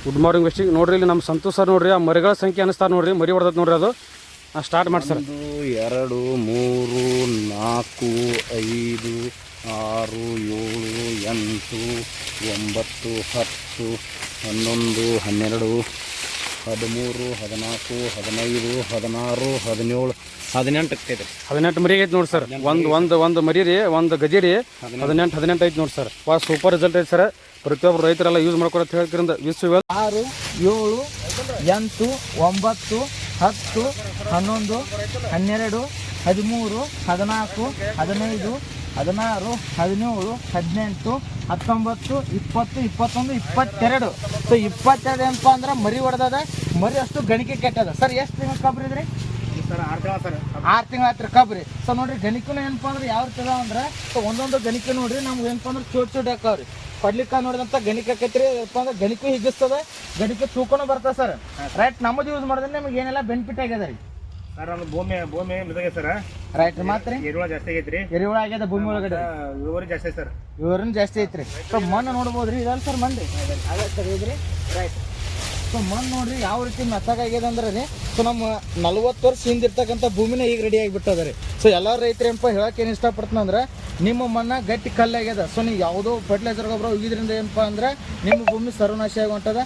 Good morning vesting ನೋಡ್ರಿ. ಇಲ್ಲಿ ನಮ್ಮ ಸಂತೋಷ್ ಸರ್ ನೋಡ್ರಿ, ಆ ಮರಿಗಳ ಸಂಖ್ಯೆ ಅನಿಸ್ತಾರೆ ನೋಡ್ರಿ, ಮರಿ ಹೊಡೆದತ್ ನೋಡ್ರಿ. ಅದು ಸ್ಟಾರ್ಟ್ ಮಾಡಿ ಸರ್. 1 2 3 4 5 6 7 8 9 10 11 12 13 14 15 16 17 18 ಆಗ್ತೈತೆ. 18 ಮರಿ ಐತೆ ನೋಡಿ ಸರ್. ಒಂದು ಮರಿ ರೀ, ಒಂದು ಗಜಿ ರೀ, 18 ಐತೆ ನೋಡಿ ಸರ್. ಸೂಪರ್ ರಿಸಲ್ಟ್ ಐತೆ ಸರ್. ಪ್ರತಿಯೊಬ್ಬರು ರೈತರೆಲ್ಲ ಯೂಸ್ ಮಾಡ್ಕೊಳತ್ ಹೇಳ್ತಿರಿಂದ ವಿಶ್ವ 6 7 8 9 10 11 12 13 14 15 16 17 18 19 20 21 22. ಸೊ 22 ಏನಪ್ಪ ಅಂದ್ರೆ ಮರಿ ಹೊಡೆದದ. ಮರಿ ಅಷ್ಟು ಗಣಿಕೆ ಕೆಟ್ಟದ ಸರ್. ಎಷ್ಟು ತಿಂಗಳು ಕಬ್ರಿ ಇದ್ರಿ ಸರ್? 6 ತಿಂಗಳು ಸರ್. 6 ತಿಂಗಳ ಹತ್ರ ಕಬ್ರಿ. ಸೊ ನೋಡ್ರಿ, ಗಣಿಕೂ ಏನಪ್ಪ ಅಂದ್ರೆ ಯಾವ ರೀತಿ ಅಂದ್ರೆ, ಸೊ ಒಂದೊಂದು ಗಣಿಕೆ ನೋಡ್ರಿ ನಮ್ಗೆ ಏನಪ್ಪ ಅಂದ್ರೆ ಚೋಟ್ ಹಾಕಾವ್ರಿ. ಪಡ್ಲಿಕ್ಕ ನೋಡಿದಂಥ ಗಣಿಕೆ ಆಕೈತ್ರಿ. ಏನಪ್ಪ ಅಂದ್ರೆ ಗಣಿಕೆ ಹಿಗ್ಗಿಸ್ತದೆ, ಗಣಿಕೆ ತೂಕನೂ ಬರ್ತದೆ ಸರ್. ರೈಟ್, ನಮ್ಮದು ಯೂಸ್ ಮಾಡಿದ್ರೆ ನಮ್ಗೆ ಏನೆಲ್ಲ ಬೆನಿಫಿಟ್ ಆಗ್ಯದ ರೀ ಸರ್? ನಮ್ಮ ಭೂಮಿ ಮಿದಗೆ ಸರ್. ರೈಟ್, ಮಾತ್ರ ಎರೆಹುಳ ಜಾಸ್ತಿ ಆಗೈತ್ರಿ. ಎರೆಹುಳ ಆಗ್ಯದ ಭೂಮಿ ಒಳಗಡೆ. ಇಳುವರಿ ಜಾಸ್ತಿ ಸರ್. ಇವ್ರನ್ನ ಜಾಸ್ತಿ ಐತ್ರಿ. ಸೊ ಮಣ್ಣು ನೋಡ್ಬೋದ್ರಿ, ಇದಲ್ಲ ಸರ್ ಮಣ್ಣು ಅದೇ ಸರ್ ಇದ್ರಿ. ರೈಟ್, ಸೊ ಮಣ್ಣು ನೋಡ್ರಿ ಯಾವ ರೀತಿ ಮೆತ್ತಗಾಗ್ಯದ ಅಂದ್ರೆ ರೀ, ಸೊ ನಮ್ಮ 40 ವರ್ಷ ಹಿಂದಿರ್ತಕ್ಕಂಥ ಭೂಮಿನ ಈಗ ರೆಡಿ ಆಗಿಬಿಟ್ಟದ ರೀ. ಸೊ ಎಲ್ಲ ರೈತರು ಏನಪ್ಪ ಹೇಳಕ್ಕೆ ಏನು ಇಷ್ಟಪಡ್ತಾನೆ ಅಂದ್ರೆ, ನಿಮ್ಮ ಮಣ್ಣ ಗಟ್ಟಿ ಕಲ್ಲಾಗ್ಯದ. ಸೊ ನೀವು ಯಾವುದೋ ಫರ್ಟಿಲೈಸರ್ ಗೊಬ್ಬರ ಹೋಗಿದ್ರಿಂದ ಏನಪ್ಪ ಅಂದ್ರೆ ನಿಮ್ಮ ಭೂಮಿ ಸರ್ವನಾಶ ಆಗಿ ಹೊಂಟದ.